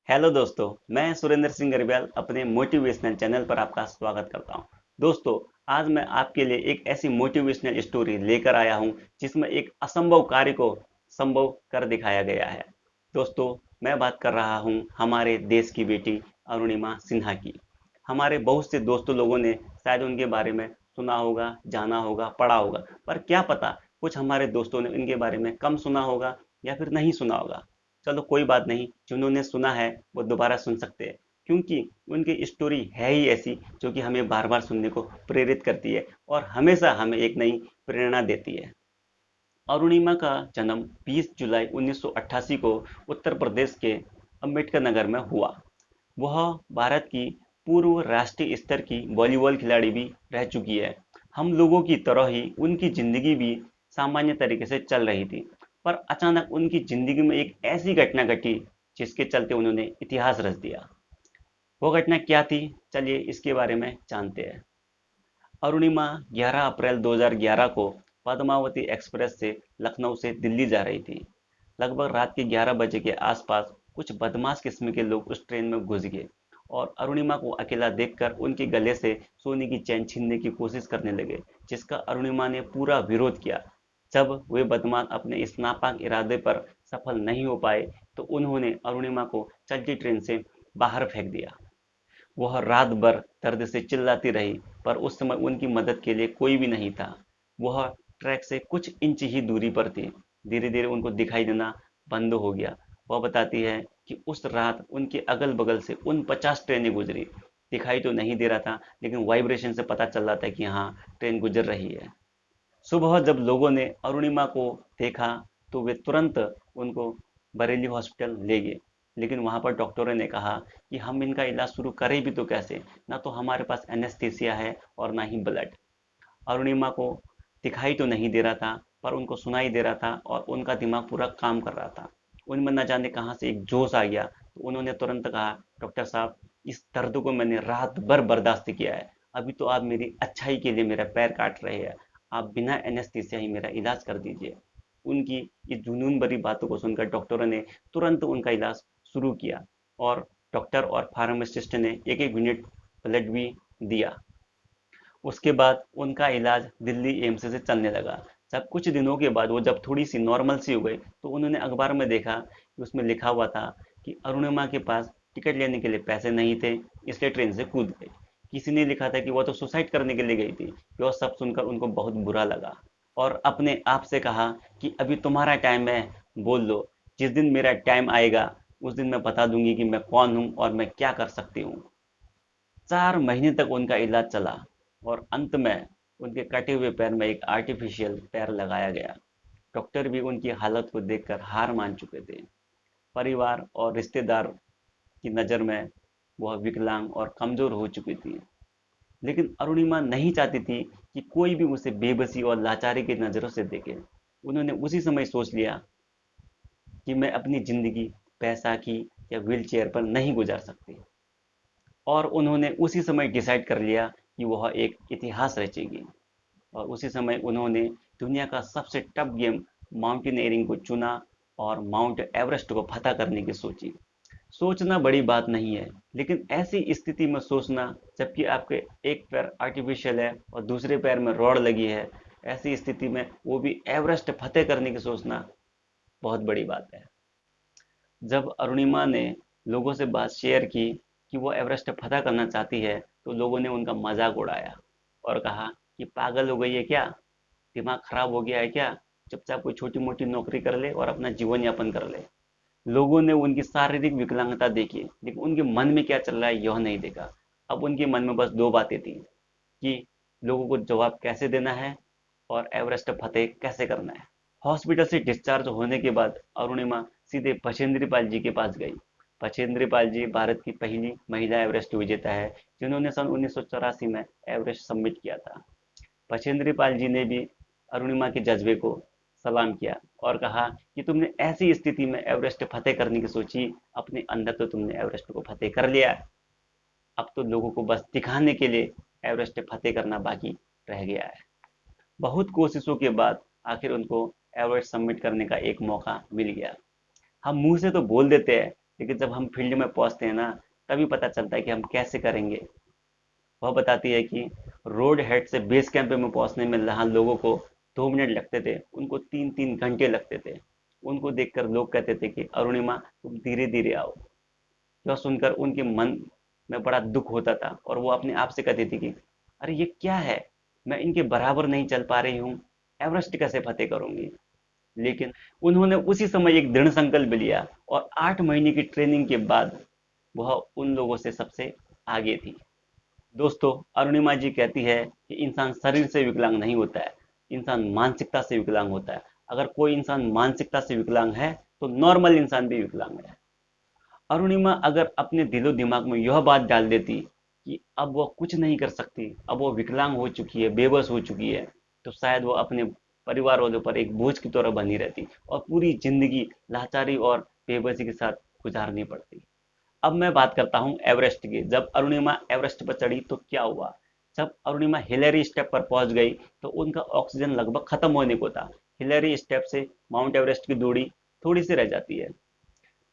Hello दोस्तों, मैं सुरेंद्र सिंह गरिब्याल अपने मोटिवेशनल चैनल पर आपका स्वागत करता हूं। दोस्तों, आज मैं आपके लिए एक ऐसी मोटिवेशनल स्टोरी लेकर आया हूं जिसमें एक असंभव कार्य को संभव कर दिखाया गया है। दोस्तों, मैं बात कर रहा हूं हमारे देश की बेटी अरुणिमा सिन्हा की। हमारे बहुत से दोस्तों लोगों ने शायद उनके बारे में सुना होगा, जाना होगा, पढ़ा होगा, पर क्या पता कुछ हमारे दोस्तों ने इनके बारे में कम सुना होगा या फिर नहीं सुना होगा। चलो कोई बात नहीं, जिन्होंने सुना है वो दोबारा सुन सकते हैं, क्योंकि उनकी स्टोरी है ही ऐसी जो कि हमें बार बार सुनने को प्रेरित करती है और हमेशा हमें एक नई प्रेरणा देती है। अरुणिमा का जन्म 20 जुलाई 1988 को उत्तर प्रदेश के अंबेडकर नगर में हुआ। वह भारत की पूर्व राष्ट्रीय स्तर की वॉलीबॉल खिलाड़ी भी रह चुकी है। हम लोगों की तरह ही उनकी जिंदगी भी सामान्य तरीके से चल रही थी, पर अचानक उनकी जिंदगी में एक ऐसी घटना घटी जिसके चलते उन्होंने इतिहास रच दिया। वो घटना क्या थी? चलिए इसके बारे में जानते हैं। अरुणिमा 11 अप्रैल 2011 को पद्मावती एक्सप्रेस से लखनऊ से दिल्ली जा रही थी। लगभग रात के 11 बजे के आसपास कुछ बदमाश किस्म के लोग उस ट्रेन में घुस गए और अरुणिमा को अकेला देखकर उनके गले से सोने की चैन छीनने की कोशिश करने लगे, जिसका अरुणिमा ने पूरा विरोध किया। जब वे बदमाश अपने इस नापाक इरादे पर सफल नहीं हो पाए, तो उन्होंने अरुणिमा को चलती ट्रेन से बाहर फेंक दिया। वह रात भर दर्द से चिल्लाती रही, पर उस समय उनकी मदद के लिए कोई भी नहीं था। वह ट्रैक से कुछ इंच ही दूरी पर थी। धीरे धीरे उनको दिखाई देना बंद हो गया। वह बताती है कि उस रात उनके अगल बगल से उन 50 ट्रेनें गुजरी। दिखाई तो नहीं दे रहा था, लेकिन वाइब्रेशन से पता चल रहा था कि हाँ, ट्रेन गुजर रही है। सुबह जब लोगों ने अरुणिमा को देखा, तो वे तुरंत उनको बरेली हॉस्पिटल ले गए, लेकिन वहां पर डॉक्टरों ने कहा कि हम इनका इलाज शुरू करें भी तो कैसे, ना तो हमारे पास एनेस्थीसिया है और ना ही ब्लड। अरुणिमा को दिखाई तो नहीं दे रहा था, पर उनको सुनाई दे रहा था और उनका दिमाग पूरा काम कर रहा था। उनमें न जाने कहां से एक जोश आ गया, तो उन्होंने तुरंत कहा, डॉक्टर साहब, इस दर्द को मैंने रात भर बर्दाश्त किया है, अभी तो आप मेरी अच्छाई के लिए मेरा पैर काट रहे हैं, आप बिना एनेस्थीसिया ही मेरा इलाज कर दीजिए। उनकी इस जुनून भरी बातों को सुनकर डॉक्टरों ने तुरंत उनका इलाज शुरू किया और डॉक्टर और फार्मासिस्ट ने एक एक यूनिट ब्लड भी दिया। उसके बाद उनका इलाज दिल्ली एम्स से चलने लगा। जब कुछ दिनों के बाद वो जब थोड़ी सी नॉर्मल सी हो गई, तो उन्होंने अखबार में देखा कि उसमें लिखा हुआ था कि अरुणिमा के पास टिकट लेने के लिए पैसे नहीं थे, इसलिए ट्रेन से कूद गई। किसी ने लिखा था कि वो तो सुसाइड करने के लिए गई थी। वह सब सुनकर उनको बहुत बुरा लगा और अपने आप से कहा कि अभी तुम्हारा टाइम है, बोल लो, जिस दिन मेरा टाइम आएगा उस दिन मैं बता दूंगी कि मैं कौन हूँ और मैं क्या कर सकती हूँ। 4 महीने तक उनका इलाज चला और अंत में उनके कटे हुए पैर में एक आर्टिफिशियल पैर लगाया गया। डॉक्टर भी उनकी हालत को देखकर हार मान चुके थे। परिवार और रिश्तेदार की नज़र में वह विकलांग और कमजोर हो चुकी थी। लेकिन अरुणिमा नहीं चाहती थी कि कोई भी उसे बेबसी और लाचारी की नज़रों से देखे। उन्होंने उसी समय सोच लिया कि मैं अपनी जिंदगी पैसा की या व्हील चेयर पर नहीं गुजार सकती, और उन्होंने उसी समय डिसाइड कर लिया कि वह एक इतिहास रचेगी। और उसी समय उन्होंने दुनिया का सबसे टफ गेम माउंटेनियरिंग को चुना और माउंट एवरेस्ट को फतह करने की सोची। सोचना बड़ी बात नहीं है, लेकिन ऐसी स्थिति में सोचना जबकि आपके एक पैर आर्टिफिशियल है और दूसरे पैर में रॉड लगी है, ऐसी स्थिति में वो भी एवरेस्ट फतेह करने की सोचना बहुत बड़ी बात है। जब अरुणिमा ने लोगों से बात शेयर की कि वो एवरेस्ट फतह करना चाहती है, तो लोगों ने उनका मजाक उड़ाया और कहा कि पागल हो गई है क्या, दिमाग खराब हो गया है क्या, चुपचाप कोई छोटी मोटी नौकरी कर ले और अपना जीवन यापन कर ले। लोगों ने उनकी शारीरिक विकलांगता देखी, लेकिन उनके मन में क्या चल रहा है यह नहीं देखा। अब उनके मन में बस दो बातें थी कि लोगों को जवाब कैसे देना है और एवरेस्ट फतेह कैसे करना है। हॉस्पिटल से डिस्चार्ज होने के बाद अरुणिमा सीधे बछेंद्री पाल जी के पास गई। बछेंद्री पाल जी भारत की पहली महिला एवरेस्ट विजेता है, जिन्होंने सन 1984 में एवरेस्ट सबमिट किया था। बछेंद्री पाल जी ने भी अरुणिमा के जज्बे को सलाम किया और कहा कि तुमने ऐसी स्थिति में एवरेस्ट फतेह करने की सोची, अपने अंदर तो तुमने एवरेस्ट को फतेह कर लिया, अब तो लोगों को बस दिखाने के लिए एवरेस्ट फतेह करना बाकी रह गया है। बहुत कोशिशों के बाद आखिर उनको एवरेस्ट सबमिट करने का एक मौका मिल गया। हम मुंह से तो बोल देते हैं, लेकिन जब हम फील्ड में पहुंचते हैं ना, तभी पता चलता है कि हम कैसे करेंगे। वह बताती है कि रोड हेड से बेस कैंप में पहुंचने में जहाँ लोगों को 2 मिनट लगते थे, उनको 3-3 घंटे लगते थे। उनको देखकर लोग कहते थे कि अरुणिमा, तुम धीरे धीरे आओ। यह सुनकर उनके मन में बड़ा दुख होता था और वो अपने आप से कहती थी कि अरे ये क्या है, मैं इनके बराबर नहीं चल पा रही हूँ, एवरेस्ट कैसे फतेह करूंगी। लेकिन उन्होंने उसी समय एक दृढ़ संकल्प लिया और 8 महीने की ट्रेनिंग के बाद वह उन लोगों से सबसे आगे थी। दोस्तों, अरुणिमा जी कहती है कि इंसान शरीर से विकलांग नहीं होता है, इंसान मानसिकता से विकलांग होता है। अगर कोई इंसान मानसिकता से विकलांग है तो नॉर्मल इंसान भी विकलांग है। अरुणिमा अगर अपने दिलो दिमाग में यह बात डाल देती कि अब वह कुछ नहीं कर सकती, अब वो विकलांग हो चुकी है, बेबस हो चुकी है, तो शायद वो अपने परिवार वालों पर एक बोझ की तरह बनी रहती और पूरी जिंदगी लाचारी और बेबसी के साथ गुजारनी पड़ती। अब मैं बात करता हूँ एवरेस्ट की। जब अरुणिमा एवरेस्ट पर चढ़ी तो क्या हुआ। जब अरुणिमा हिलेरी स्टेप पर पहुंच गई तो उनका ऑक्सीजन लगभग खत्म होने को था। हिलेरी स्टेप से माउंट एवरेस्ट की दूरी थोड़ी सी रह जाती है।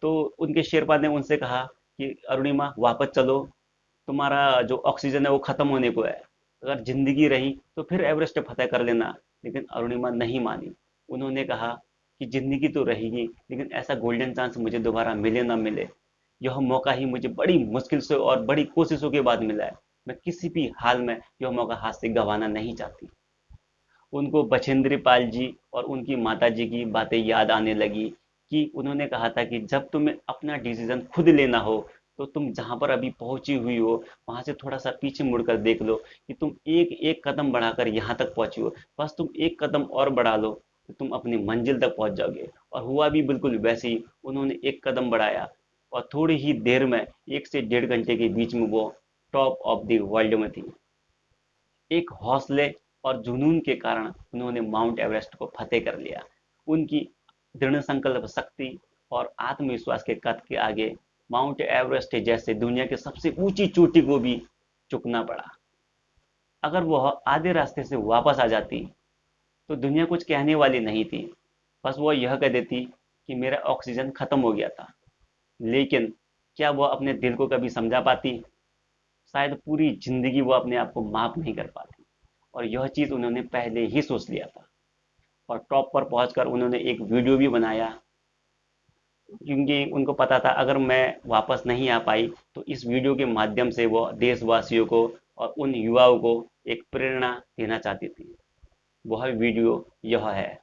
तो उनके शेरपा ने उनसे कहा कि अरुणिमा वापस चलो, तुम्हारा जो ऑक्सीजन है वो खत्म होने को है, अगर जिंदगी रही तो फिर एवरेस्ट फतेह कर लेना। लेकिन अरुणिमा नहीं मानी। उन्होंने कहा कि जिंदगी तो रहेगी, लेकिन ऐसा गोल्डन चांस मुझे दोबारा मिले ना मिले, यह मौका ही मुझे बड़ी मुश्किल से और बड़ी कोशिशों के बाद मिला है। मैं किसी भी हाल में यह मौका हाथ से गंवाना नहीं चाहती। उनको बछेंद्री पाल जी और उनकी माता जी की बातें याद आने लगी कि उन्होंने कहा था कि जब तुम्हें अपना डिसीजन खुद लेना हो तो तुम जहां पर अभी पहुंची हुई हो वहां से थोड़ा सा पीछे मुड़कर देख लो कि तुम एक एक कदम बढ़ाकर यहाँ तक पहुंची हो। बस तुम एक कदम और बढ़ा लो तो तुम अपनी मंजिल तक पहुंच जाओगे। और हुआ भी बिल्कुल वैसे ही। उन्होंने एक कदम बढ़ाया और थोड़ी ही देर में 1 से 1.5 घंटे के बीच में वो टॉप ऑफ द वर्ल्ड में थी। एक हौसले और जुनून के कारण उन्होंने माउंट एवरेस्ट को फतेह कर लिया। उनकी दृढ़ संकल्प शक्ति और आत्मविश्वास के कद के आगे माउंट एवरेस्ट जैसे दुनिया के सबसे ऊंची चोटी को भी झुकना पड़ा। अगर वह आधे रास्ते से वापस आ जाती तो दुनिया कुछ कहने वाली नहीं थी। बस वह यह कह देती कि मेरा ऑक्सीजन खत्म हो गया था। लेकिन क्या वह अपने दिल को कभी समझा पाती। शायद पूरी जिंदगी वो अपने आप को माफ नहीं कर पाती। और यह चीज उन्होंने पहले ही सोच लिया था। और टॉप पर पहुंचकर उन्होंने एक वीडियो भी बनाया, क्योंकि उनको पता था अगर मैं वापस नहीं आ पाई तो इस वीडियो के माध्यम से वो देशवासियों को और उन युवाओं को एक प्रेरणा देना चाहती थी। वह वीडियो यह है।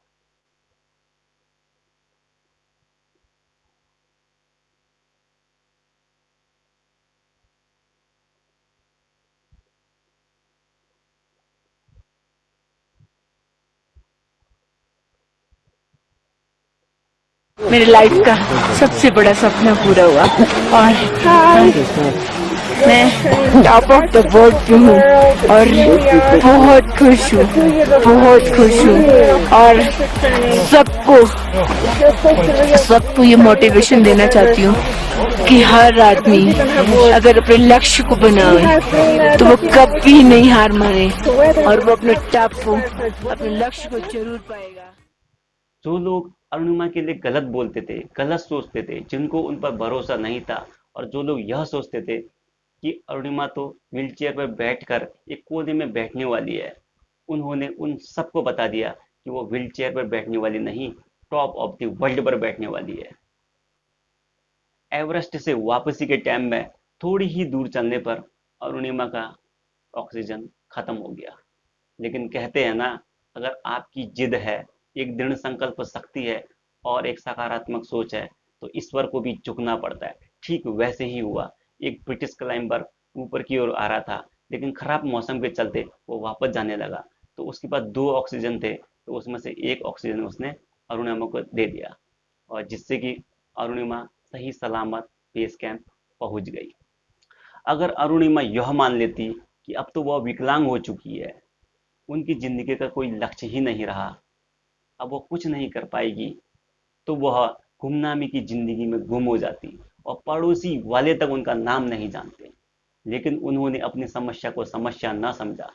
मेरे लाइफ का सबसे बड़ा सपना पूरा हुआ और मैं टॉप ऑफ द वर्ल्ड पे हूँ और बहुत खुश हूँ, बहुत खुश हूँ। और सबको सबको ये मोटिवेशन देना चाहती हूँ कि हर आदमी अगर अपने लक्ष्य को बनाए तो वो कभी नहीं हार माने और वो अपने टॉप को, अपने लक्ष्य को जरूर पाएगा। जो लोग अरुणिमा के लिए गलत बोलते थे, गलत सोचते थे, जिनको उन पर भरोसा नहीं था, और जो लोग यह सोचते थे कि अरुणिमा तो व्हीलचेयर पर बैठकर एक कोने में बैठने वाली है, उन्होंने उन सबको बता दिया कि वो व्हीलचेयर पर बैठने वाली नहीं, टॉप ऑफ द वर्ल्ड पर बैठने वाली है। एवरेस्ट से वापसी के टाइम में थोड़ी ही दूर चलने पर अरुणिमा का ऑक्सीजन खत्म हो गया। लेकिन कहते हैं ना, अगर आपकी जिद है, एक दृढ़ संकल्प शक्ति है और एक सकारात्मक सोच है तो ईश्वर को भी झुकना पड़ता है। ठीक वैसे ही हुआ। एक ब्रिटिश क्लाइंबर ऊपर की ओर आ रहा था, लेकिन खराब मौसम के चलते वो वापस जाने लगा। तो उसके पास 2 ऑक्सीजन थे, तो उसमें से एक ऑक्सीजन उसने अरुणिमा को दे दिया और जिससे कि अरुणिमा सही सलामत बेस कैंप पहुंच गई। अगर अरुणिमा यह मान लेती कि अब तो वह विकलांग हो चुकी है, उनकी जिंदगी का कोई लक्ष्य ही नहीं रहा, अब वो कुछ नहीं कर पाएगी, तो वह गुमनामी की जिंदगी में गुम हो जाती और पड़ोसी वाले तक उनका नाम नहीं जानते। लेकिन उन्होंने अपनी समस्या को समस्या न समझा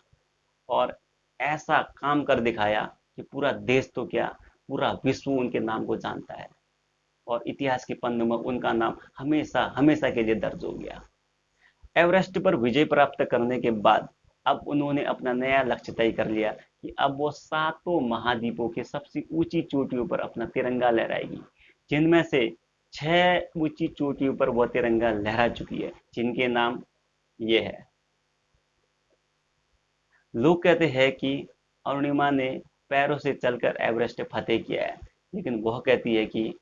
और ऐसा काम कर दिखाया कि पूरा देश तो क्या, पूरा विश्व उनके नाम को जानता है। और इतिहास के पन्नों में उनका नाम हमेशा हमेशा के लिए दर्ज हो गया। एवरेस्ट पर विजय प्राप्त करने के बाद अब उन्होंने अपना नया लक्ष्य तय कर लिया कि अब वो सातों महाद्वीपों के सबसे ऊंची चोटियों पर अपना तिरंगा लहराएगी, जिनमें से 6 ऊंची चोटियों पर वह तिरंगा लहरा चुकी है, जिनके नाम ये है। लोग कहते हैं कि अरुणिमा ने पैरों से चलकर एवरेस्ट फतेह किया है, लेकिन वह कहती है कि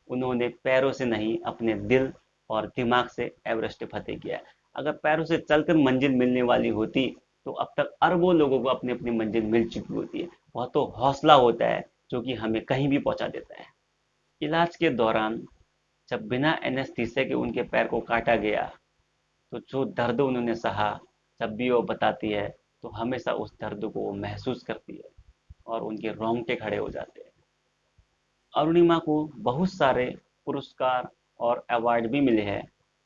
उन्होंने पैरों से नहीं, अपने दिल और दिमाग से एवरेस्ट फतेह किया है। अगर पैरों से चलकर मंजिल मिलने वाली होती तो अब तक अरबों लोगों को अपनी अपनी मंजिल मिल चुकी होती है। वह तो हौसला होता है जो कि हमें कहीं भी पहुंचा देता है। इलाज के दौरान जब बिना एनेस्थीसिया के उनके पैर को काटा गया तो जो दर्द उन्होंने सहा, जब भी वो बताती है तो हमेशा उस दर्द को वो महसूस करती है और उनके रोंगटे खड़े हो जाते हैं। अरुणिमा को बहुत सारे पुरस्कार और अवार्ड भी मिले हैं,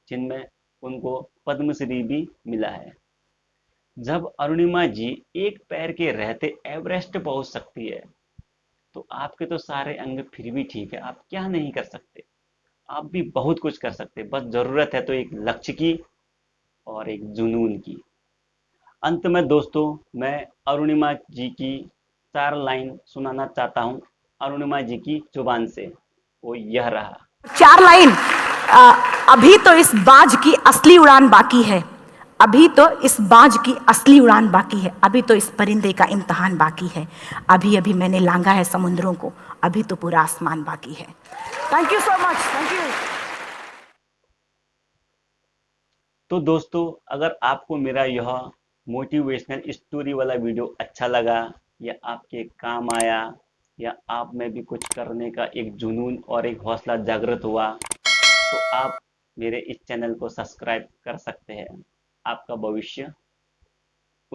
जिनमें उनको पद्मश्री भी मिला है। जब अरुणिमा जी एक पैर के रहते एवरेस्ट पहुंच सकती है तो आपके तो सारे अंग फिर भी ठीक है, आप क्या नहीं कर सकते? आप भी बहुत कुछ कर सकते, बस जरूरत है तो एक लक्ष्य की और एक जुनून की। अंत में दोस्तों, मैं अरुणिमा जी की 4 लाइन सुनाना चाहता हूँ अरुणिमा जी की जुबान से। वो यह रहा। 4 लाइन। अभी तो इस बाज की असली उड़ान बाकी है, अभी तो इस बाज की असली उड़ान बाकी है, अभी तो इस परिंदे का इम्तहान बाकी है, अभी अभी मैंने लांघा है समुद्रों को, अभी तो पूरा आसमान बाकी है। Thank you so much. Thank you. तो दोस्तों, अगर आपको मेरा यह मोटिवेशनल स्टोरी वाला वीडियो अच्छा लगा या आपके काम आया या आप में भी कुछ करने का एक जुनून और एक हौसला जागृत हुआ तो आप मेरे इस चैनल को सब्सक्राइब कर सकते हैं। आपका भविष्य